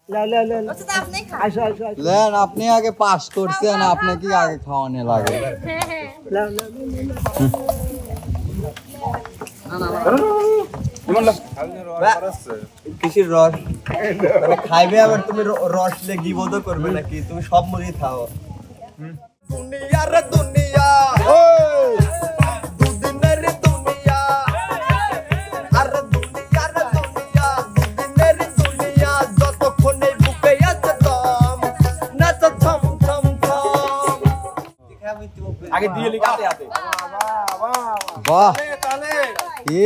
Lane আপনি আগে pass করছেন আপনি কি আগে খাওয়ানো লাগে কিসের রস খাইবে আবার তুমি রস লেগে বোধ করবে নাকি তুমি সব মুড়ি খাও দুনিয়া রে দুনিয়া দুদিনের দুনিয়া আর দুনিয়া রে দুনিয়া দুদিনের দুনিয়া যতক্ষণে বুকে আছে দম না তো থম থম থম আগে দিয়ে লিখাতে আছে বাহ কি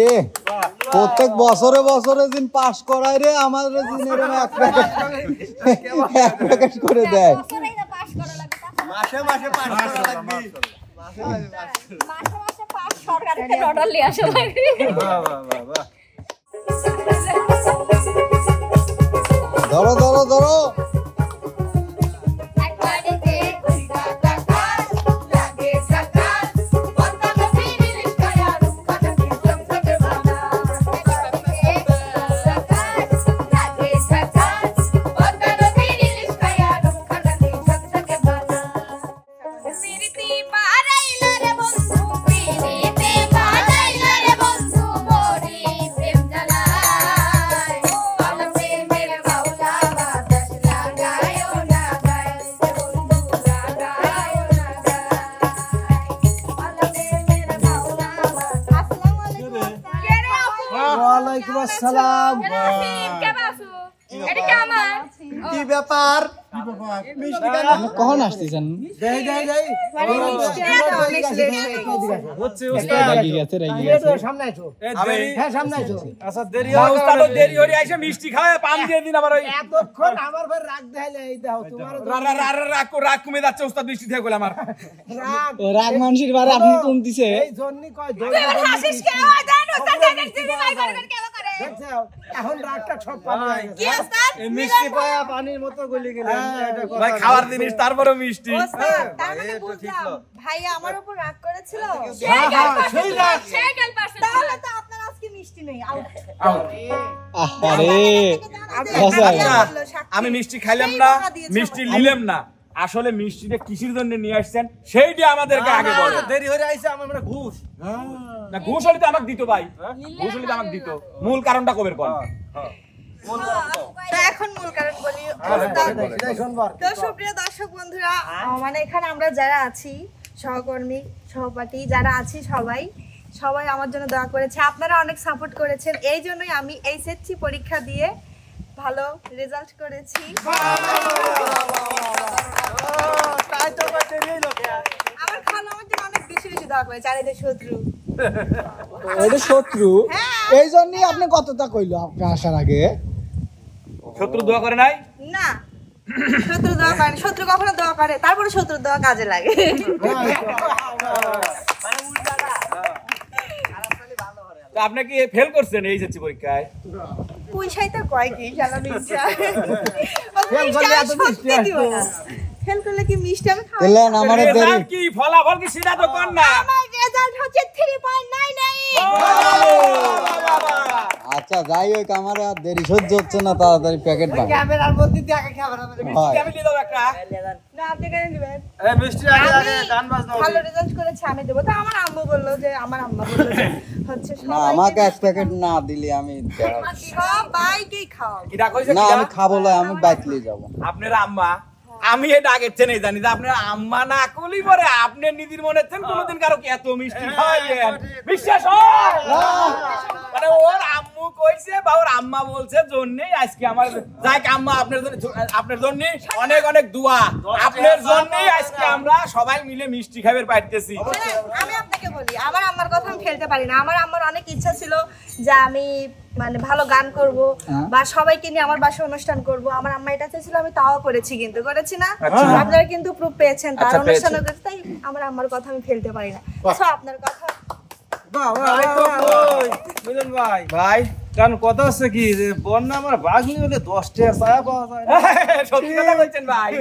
প্রত্যেক বছরে বছরে দিন পাস করায় রে আমাদের দিন এরকম এক প্যাকেট করে দেয় মাসে মাসে পাস করা লাগবে মাসে মাসে পাস সরকার থেকে অর্ডার নিয়ে আসা লাগবে বাহ বাহ বাহ ধরো ধরো ধরো সালাম কি ব্যাপার মিষ্টি কেন কখন আসতেছেন যাই যাই যাই হচ্ছে ওস্তাদ লাগি গেছে রাগি গেছে সামনে আছো হ্যাঁ সামনে আছো আচ্ছা দেরি হয় ওস্তাদ দেরি হরি আইসা মিষ্টি খাওয়া পাম দিয়ে দিন আবার ওই এতক্ষণ আমার ভাই রাগ দেখাইলে এই দাও তোমার রাগ কমে যাচ্ছে ওস্তাদ মিষ্টি থেকে কইলা আমার রাগ মানুষের বারে আপনি কম দিছে এই জন্নি কয় দই হাসিস কে হয় দেন ওস্তাদ দেখছি ভাই করবেন কেন করে দেখছো এখন রাগটা সব পানি কি ওস্তাদ এই মিষ্টি পায়া পানির মতো গলি গেল এটা ভাই খাওয়ার জিনিস তারপরে মিষ্টি ওস্তাদ তার মানে বুঝলাম ভাই আমার উপর রাগ করেছিল সেই রাগ তাহলে তো আপনার আজকে মিষ্টি নেই আউট আরে আমি মিষ্টি খাইলাম না মিষ্টি নিলাম না আসলে মিষ্টিটা কিসের জন্য নিয়ে আসছেন সেইটা আমাদেরকে আগে বলেন দেরি হয়ে আইছে আমরা ঘুষ না ঘুষ হলে তো আমাকে দিত ভাই ঘুষ হলে তো আমাকে দিত মূল কারণটা কবের কোন এখন মূল কারণ বলি তো সুপ্রিয় দর্শক বন্ধুরা মানে এখানে আমরা যারা আছি সহকর্মী সহপাঠী যারা আছি সবাই আমার জন্য দোয়া করেছে আপনারা অনেক সাপোর্ট করেছেন এই জন্যই আমি এইচএসসি পরীক্ষা দিয়ে ভালো রেজাল্ট করেছি আমার খালা আমার জন্য অনেক বেশি বেশি দোয়া করেছে আর এদের শত্রু এটা শত্রু এই জন্যই আপনি কতটা কইলো আপনি আসার আগে শত্রু দোয়া করে নাই না শত্রু দোয়া করে শত্রু কখনো দোয়া করে তারপরে শত্রু দোয়া কাজে লাগে তো আপনি কি ফেল করছেন এইচএসসি পরীক্ষায় পয়সাই তো কয় কি জানা মিছা ফেল করলে এত মিষ্টি আসতো ফেল করলে কি মিষ্টি আমি খাই বললেন আমারে দেরি কি ফলাফল কি সেটা তো কোন না আমার রেজাল্ট হচ্ছে 3.99 আচ্ছা যাই হোক আমার আর দেরি সহ্য হচ্ছে না তাড়াতাড়ি প্যাকেট বানাও ক্যামেরার মধ্যে দিয়ে আগে খাবার আমাদের মিষ্টি আমি দিয়ে দাও একটা না আপনি কেন দিবেন এই মিষ্টি আগে গান বাজনা ভালো রেজাল্ট করেছে আমি দেব তো আমার আম্মু বললো যে হচ্ছে না আমাকে এক প্যাকেট না দিলে আমি সবাইকে খাও এটা কইছে না আমি খাবো না আমি বাইকলে যাব আপনার আম্মা আমি এটা আগে চেনে জানি যে আপনার আম্মা না কলি পরে আপনি নিজের মনে থেন কোনদিন কারো কি এত মিষ্টি খাওয়াইলেন বিশ্বাস হয় মানে ওর আম্মু কইছে বা ওর আম্মা বলছে জন্যই আজকে আমার যাক আম্মা আপনার জন্য অনেক অনেক দোয়া আপনার জন্যই আজকে আমরা সবাই মিলে মিষ্টি খাবার পাইতেছি আমি আপনাকে বলি আমার আম্মার কথা আমি ফেলতে পারি না আমার আম্মার অনেক ইচ্ছা ছিল যে আমি মানে ভালো গান করব বা সবাইকে নিয়ে আমার বাসায় অনুষ্ঠান করব আমার আম্মা এটা চাইছিল আমি তাও করেছি কিন্তু করেছি না আপনারা কিন্তু প্রুফ পেয়েছেন তার অনুষ্ঠান করতে তাই আমার আম্মার কথা আমি ফেলতে পারি না সো আপনার কথা বাহ ভাই তো কই মিলন ভাই ভাই কারণ কথা হচ্ছে কি যে বন্যা আমার বাগনি হলে 10 টাকা ছায়া পাওয়া যায় না সত্যি কথা বলছেন ভাই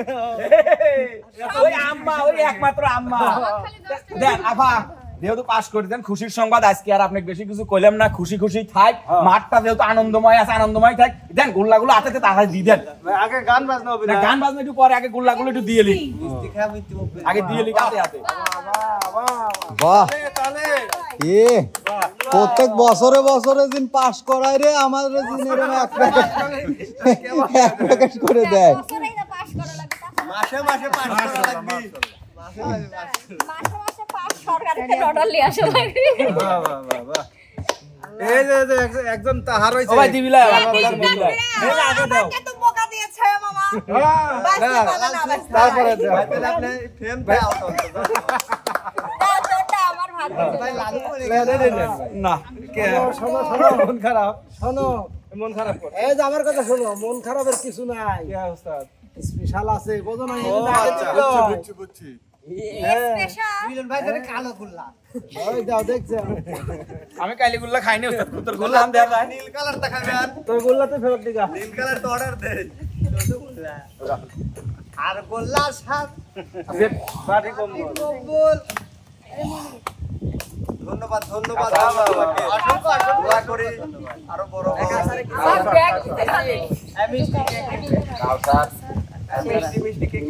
ওই আম্মা ওই একমাত্র আম্মা দেন আফা যেহেতু পাস করে দেন খুশির সংবাদ আজকে আর আপনাকে বেশি কিছু কইলাম না খুশি খুশি থাক মাঠটা যেহেতু আনন্দময় আছে আনন্দময় থাক দেন গোল্লাগুলো হাতে তাড়াতাড়ি দিয়ে দেন আগে গান বাজনা হবে না গান বাজনা একটু পরে আগে গোল্লাগুলো একটু দিয়ে লি আগে দিয়ে লি হাতে হাতে বাহ এ প্রত্যেক বছরে বছরে দিন পাস করায় রে আমাদের দিন এরকম এক প্যাকেট করে দেয় মাসে মাসে পাস করা লাগবে মাসে পাস সরকারের থেকে অর্ডার নিয়ে আসা লাগবে বাহ বাহ বাহ বাহ এই যে একজন তাহার হইছে ও ভাই দিবিলা দিবিলা এই আগে দাও আমাকে তো বোকা দিয়েছে মামা বাস না বাস তারপরে দাও তাহলে আপনি ফেম দাও তো তোটা আমার ভাত ভাই লালু পড়ে না কে শোনো মন খারাপ শোনো মন খারাপ করে এই যে আমার কথা শোনো মন খারাপের কিছু নাই কি ওস্তাদ স্পেশাল আছে বোঝো না ও আচ্ছা বুঝছি স্পেশাল মিলন ভাই ধরে কালো গুল্লা ওই দাও দেখছো আমি কালীগুল্লা খাইনি ওস্তাদ তোর গোল্লা আন দেয়া যায় নীল কালার টা খাবেন তোর গোল্লাতে ফেরত দিগা নীল কালার তো অর্ডার দেন আর গোল্লা সাত বাড়ি কম কবুল ধন্যবাদ ধন্যবাদ আপনাকে অসংখ্য অসংখ্য দোয়া করি আরো বড় আমার ব্যাগ দিতে হবে মিষ্টি কেক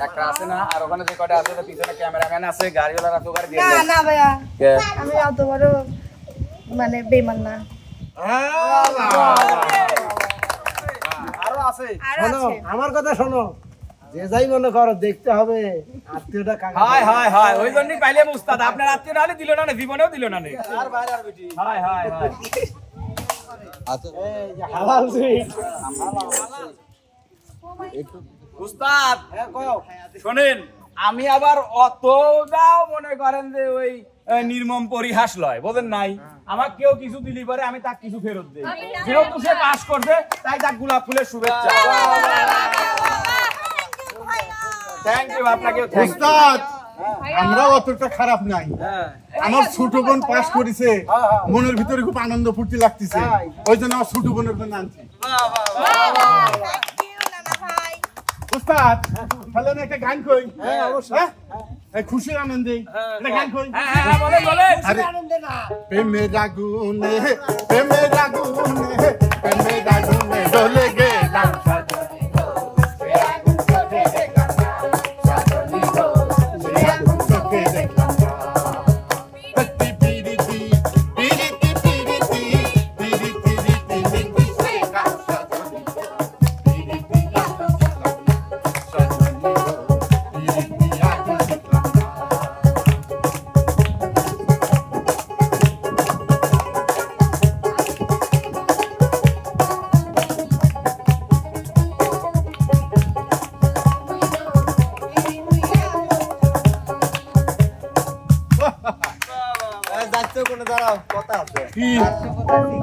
একটা আছে না আর ওখানে যে কয়টা আছে পিছনে ক্যামেরাম্যান আছে গাড়িওয়ালা রাখো গাড়ি দিয়ে না না ভাইয়া আমি অত বড় মানে বেমান না আরো আছে আরো শোনো আছে আমার কথা শোনো যে যাই মনে করো দেখতে হবে আত্মীয়টা কাকা হাই হাই হাই ওই জন্যই পাইলে উস্তাদ আপনার আত্মীয় নালে দিল না জীবনেও দিল না আর বাইরে আর বেটি হাই হাই হাই আচ্ছা এই যে হালাল সুইট উস্তাদ হ্যাঁ কও শোনেন আমি আবার অতটাও মনে করেন যে ওই নির্মম পরিহাস লয় বোঝেন নাই আমার কেউ কিছু দিলি পরে আমি তাকে কিছু ফেরত দেই যেহেতু সে পাস করছে তাই তার গোলাপ ফুলের শুভেচ্ছা থ্যাংক ইউ আপনাকেও থ্যাংক ইউ উস্তাদ আমরা অতটা খারাপ নাই আমার ছোট বোন পাস করেছে মনের ভিতরে খুব আনন্দ ফুর্তি লাগতেছে ওই জন্য আমার ছোট বোনের জন্য আনছি উস্তাদ তাহলে না একটা গান কই হ্যাঁ অবশ্যই এই খুশির আনন্দে একটা গান কই হ্যাঁ হ্যাঁ বলেন বলেন আরে প্রেমের আগুনে প্রেমের আগুনে প্রেমের আগুনে জ্বলে গেলাম যাচ্ছে কোনো দাঁড়াও কথা আছে কি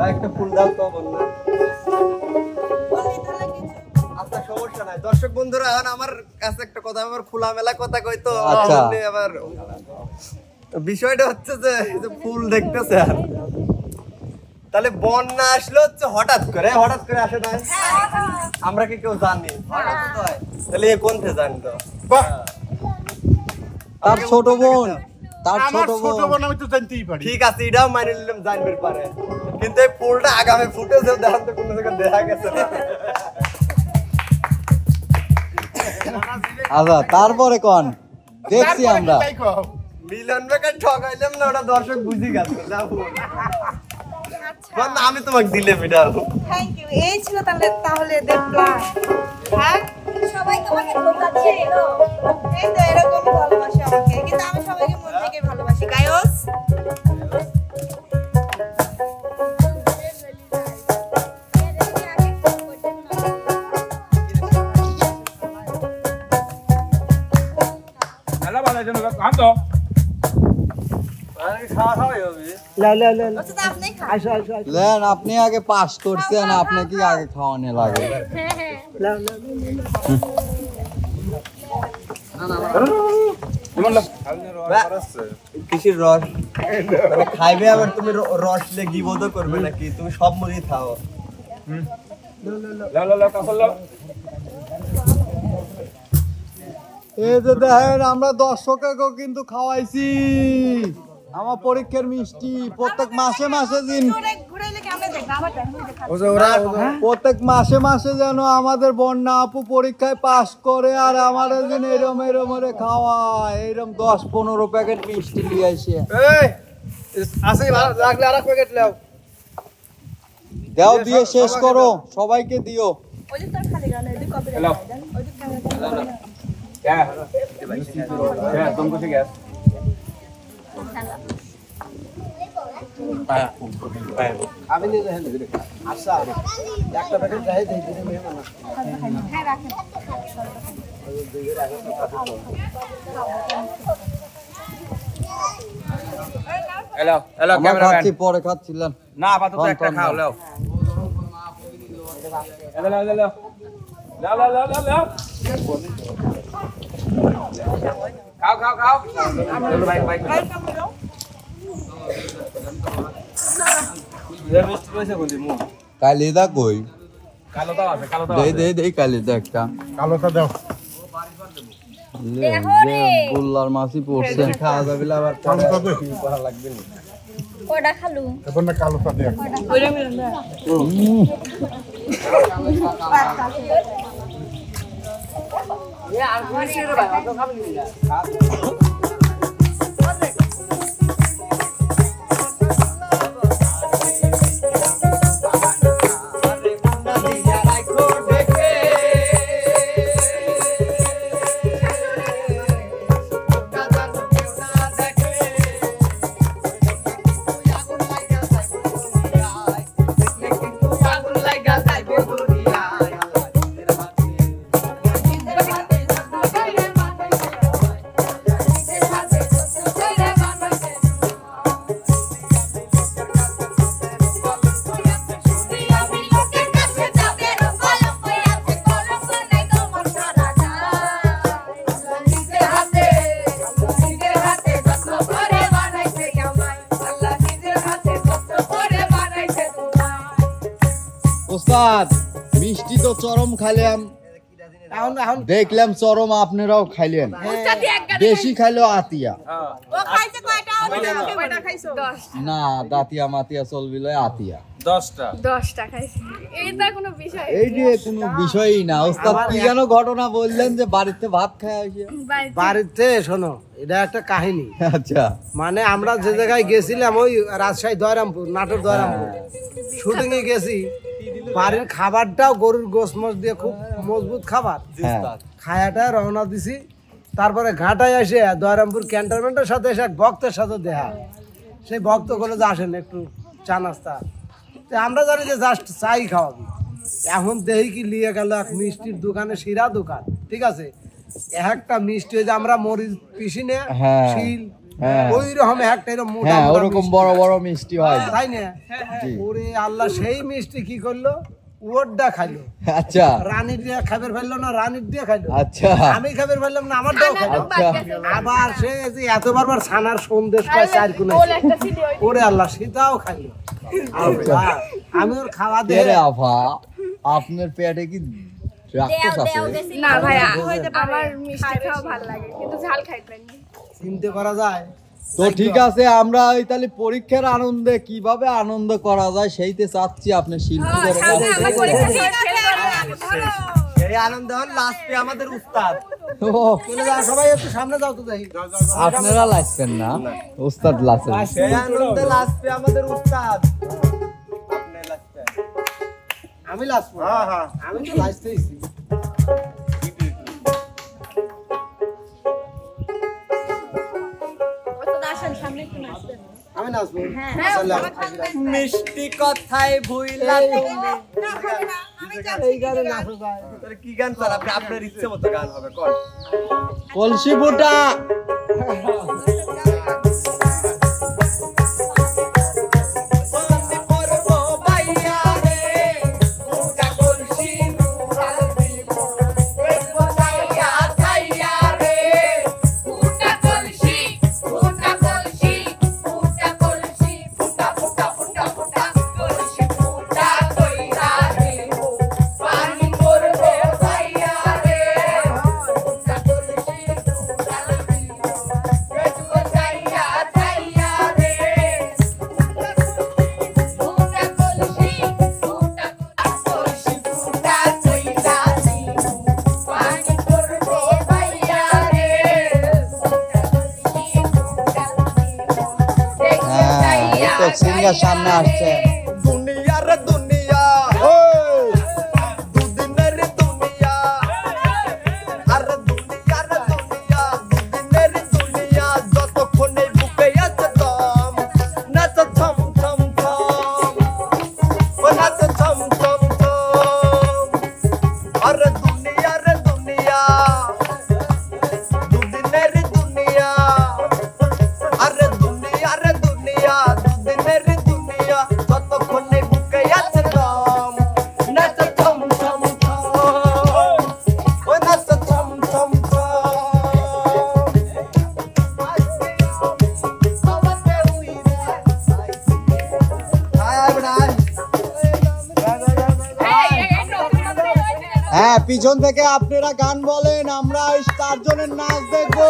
একটা ফুল দাও তো বন্ধু আচ্ছা সমস্যা নাই দর্শক বন্ধুরা এখন আমার কাছে একটা কথা আমার খোলামেলা কথা কই তো আচ্ছা। আপনি আবার বিষয়টা হচ্ছে যে এই যে ফুল দেখতেছে তাহলে বন্যা আসলো হচ্ছে হঠাৎ করে আসে না আমরা কি কেউ জানি তাহলে এ কোন থেকে জানি তো বাহ তার ছোট বোন তার আমার ছোট ছোট বোন বোন আমি তো জানতেই পারি ঠিক আছে এটাও মাইনে নিলাম জানবার পারে কিন্তু এই ফুলটা আগামী ফুটেজে দেখান তো কোনো জায়গায় দেখা গেছে না আচ্ছা তারপরে কোন দেখছি তারপরে আমরা কি তাই কও? মিলন বেকার ঠকাইলাম না ওটা দর্শক বুঝি গেছে যাও বল না আমি তোমাকে দিলাম এটা থ্যাংক ইউ এই ছিল তাহলে দেখলাম হ্যাঁ সবাই তোমাকে ধোকা দিয়েছিল এই তো এরকম ভালোবাসে আমাকে কিন্তু আমি সবাইকে মন থেকে ভালোবাসি গায়স হ্যালো ভালো আছেন কাম তো আমি খাওয়া খাওয়াই হবে লা লা লা লা। ওটা তো আপনি খান আসো আসো আসো। দেন আপনি আগে পাস করছেন আপনি কি আগে খাওয়ানো লাগে লা লা কিসের রস মানে খাইবে আবার তুমি রস লে গিবোধ করবে নাকি তুমি সব মুড়ি খাও লো লো লো কাপড় লো এই যে দেখেন আমরা দর্শককেও কিন্তু খাওয়াইছি আমার পরীক্ষার মিষ্টি। প্রত্যেক মাসে মাসে দিন প্রত্যেক মাসে মাসে যেন আমাদের বন্যা আপু পরীক্ষায় পাস করে আর আমাদের দিন এরম এরম খাওয়ায়, এরম 10-15 প্যাকেট মিষ্টি নিয়ে আসে। দাও দিয়ে শেষ করো, সবাইকে দিও। পরে খাচ্ছিলেন না আপাতত একটা খাও লাও খাও খাও খাও ভাই ভাই কালিদা কই? কালোটা আছে, কালোটা দেই কালিদা একটা। কালোটা দাও। বুল্লার মাছি পড়ছে, খাওয়া যাবে আবার কালোটা দে। ভালো লাগবে না। ওটা খালু। এখন না কালোটা দে। ওইটা মিলন না। আর পুলিশের ভাই অত খাবেন না। ওস্তাদ মিষ্টি তো চরম খাইলাম, দেখলাম চরম আপনারাও খাইলেন, বেশি খাইলো আতিয়া না, দাতিয়া মাতিয়া চলবিল আতিয়া 10টা খাইছি। এইটা কোনো বিষয়, এই যে কোনো বিষয়ই না। ওস্তাদ কি যেন ঘটনা বললেন যে বাড়িতে ভাত খায় আসে? বাড়িতে শোনো, এটা একটা কাহিনী। আচ্ছা, মানে আমরা যে জায়গায় গেছিলাম ওই রাজশাহী দয়রামপুর, নাটোর দয়রামপুর শুটিং এ গেছি। বাড়ির খাবারটাও গরুর গোশ মোশ দিয়ে খুব মজবুত খাবার, খায়াটা রওনা দিছি। তারপরে ঘাটায় এসে দয়রামপুর ক্যান্টনমেন্টের সাথে এসে এক ভক্তের সাথে দেখা। সেই ভক্ত বলে যে আসেন একটু চা নাস্তা। আমরা জানি যে জাস্ট চাই খাওয়াবি। এখন দেখি কি নিয়ে গেল এক মিষ্টির দোকানে, শিরা দোকান, ঠিক আছে। একটা মিষ্টি হয়ে যে আমরা মরিচ পিসি নে শিল ওই রকম একটা এরকম মোটা ওরকম বড় বড় মিষ্টি হয়, তাই না? ওরে আল্লাহ, সেই মিষ্টি কি করলো, ওরটা খাইলো। আচ্ছা, রানীর দিয়ে খাবার ফেললো না, রানীর দিয়ে খাইলো। আচ্ছা, আমি খাবার ফেললাম না, আমারটাও খাইলো। আবার সে যে এতবার ছানার সন্দেশ পায় চার কোণে, ওরে আল্লাহ, সেটাও খাইলো। আমি ওর খাওয়া দিয়ে আফা আপনার পেটে কি রাক্ষস আছে? না ভাই, আমার মিষ্টি খাওয়া ভালো লাগে, কিন্তু ঝাল খাইবেন না। চিনতে করা যায় তো ঠিক আছে, আমরা ওই তাহলে পরীক্ষার আনন্দে কিভাবে আনন্দ করা যায় সেইতে চাচ্ছি আপনি শিল্পী করে। এই আনন্দ হন লাস্টে আমাদের উস্তাদ। চলে যাও সবাই, একটু সামনে যাও তো দেখি। আপনারা লাইছেন না, উস্তাদ লাইছেন। এই আনন্দে লাস্টে আমাদের উস্তাদ। আপনি লাস্টে, আমি লাস্ট। আমি তো লাস্টেইছি। আমি নাচবো। মিষ্টি কথায় ভুইলা তুমি এই গানে নাচো যায়। কি গান স্যার? আপনি আপনার ইচ্ছে মতো গান হবে কোন? কলসি ফুটা ক্যামেরার সামনে আসছে। দুনিয়া রে দুনিয়া, দুদিনের দুনিয়া, আরে দুনিয়া রে দুনিয়া, দুদিনের দুনিয়া, যতক্ষণে বুকে আছে দম, নাচো থম থম থম, ও নাচো থম থম থম, আরে দুনিয়া রে দুনিয়া, দুদিনের দুনিয়া, আরে দুনিয়া রে দুনিয়া, দুদিনের দুনিয়া, যতক্ষণে বুকে আছে দম, নাচো থম থম থম, ও নাচো থম থম থম। হ্যাঁ, পিছন থেকে আপনারা গান বলেন, আমরা 4 জনের নাচ দেখবো।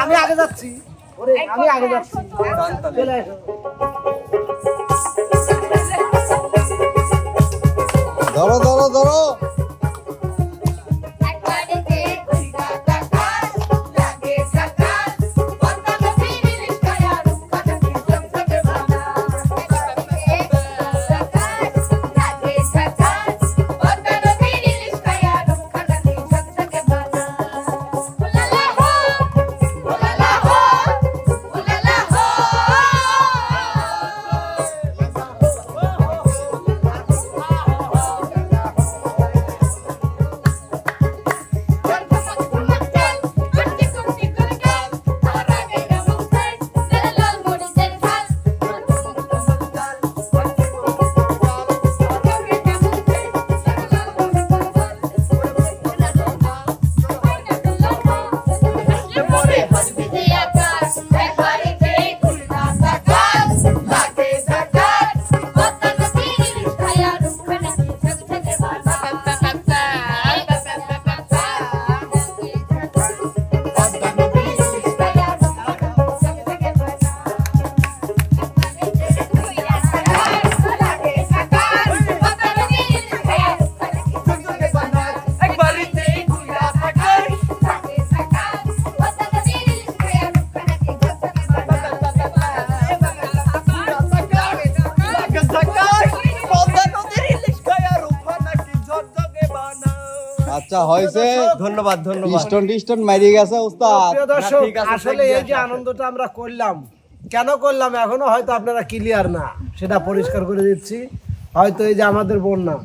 আমি আগে যাচ্ছি, আমি আগে যাচ্ছি, চলে এসো। ধরো ধরো ধরো। আচ্ছা হয়েছে, ধন্যবাদ ধন্যবাদ। স্টোন মারিয়ে গেছে উস্তাদ। প্রিয় দর্শক, ঠিক আছে, আসলে এই যে আনন্দটা আমরা করলাম, কেন করলাম এখনো হয়তো আপনারা ক্লিয়ার না, সেটা পরিষ্কার করে দিচ্ছি। হয়তো এই যে আমাদের বন্যা,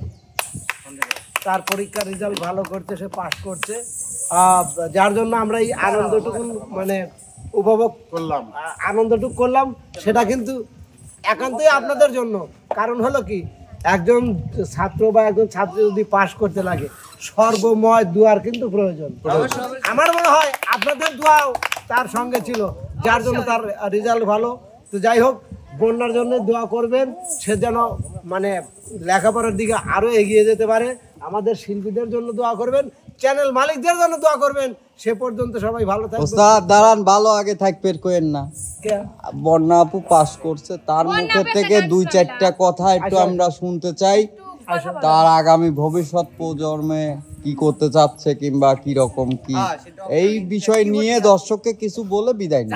তার পরীক্ষার রেজাল্ট ভালো করছে, সে পাস করছে, যার জন্য আমরা এই আনন্দটুকু মানে উপভোগ করলাম, আনন্দটুকু করলাম, সেটা কিন্তু একান্তই আপনাদের জন্য। কারণ হলো কি, একজন ছাত্র বা একজন ছাত্রী যদি পাস করতে লাগে, সর্বময় দুয়ার কিন্তু প্রয়োজন। আমার মনে হয় আপনাদের দোয়াও তার সঙ্গে ছিল, যার জন্য তার রেজাল্ট ভালো। তো যাই হোক, বন্যার জন্য দোয়া করবেন, সে যেন মানে লেখাপড়ার দিকে আরো এগিয়ে যেতে পারে। আমাদের শিল্পীদের জন্য দোয়া করবেন, চ্যানেল মালিকদের জন্য দোয়া করবেন। সে পর্যন্ত সবাই ভালো থাকবেন। ওস্তাদ দাঁড়ান, ভালো আগে থাকবেন কোয়েন না। বন্যা আপু পাস করছে, তার মুখে থেকে 2-4টা কথা একটু আমরা শুনতে চাই। তার আগামী ভবিষ্যৎ প্রজন্মে কি করতে চাচ্ছে কিংবা কি রকম কি, এই বিষয় নিয়ে দর্শককে কিছু বলে বিদায় নিন।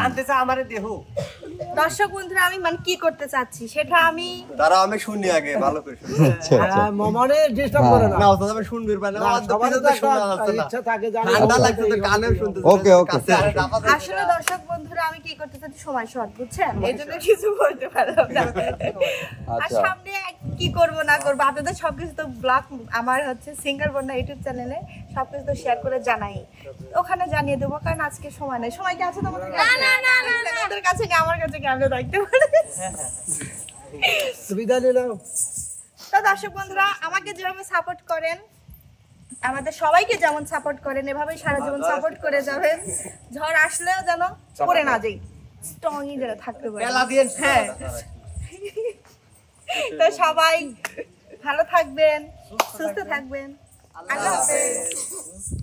দর্শক বন্ধুরা আমি মানে কি করতে চাচ্ছি সেটা আমি দাঁড়াও আমি শুনি আগে ভালো করে শুনি। মনে ডিস্টার্ব করে না না ওস্তাদ আমি শুনবি না সবার তো শোনা যাচ্ছে না ইচ্ছা থাকে জানি ঠান্ডা লাগছে তো কানেও শুনতে ওকে, ওকে। আসলে দর্শক বন্ধুরা আমি কি করতে চাচ্ছি সময় শর্ট বুঝছেন এই জন্য কিছু বলতে পারলাম না আর আচ্ছা। সামনে কি করব না করব আপনাদের সবকিছু তো ব্লগ আমার হচ্ছে সিঙ্গার বন্যা ইউটিউব চ্যানেলে সবকিছু তো শেয়ার করে জানাই ওখানে জানিয়ে দেবো কারণ আজকে সময় নেই সময় কি আছে তোমাদের কাছে না ওদের কাছে কি আমার কাছে কি আমরা দেখতে পারি সুবিধা নিলাম তো দর্শক বন্ধুরা আমাকে যেভাবে সাপোর্ট করেন আমাদের সবাইকে যেমন সাপোর্ট করেন এভাবেই সারা জীবন সাপোর্ট করে যাবেন ঝড় আসলেও যেন পড়ে না যাই স্ট্রংই যেন থাকতে পারে হ্যাঁ তো সবাই ভালো থাকবেন সুস্থ থাকবেন আল্লাহ হাফেজ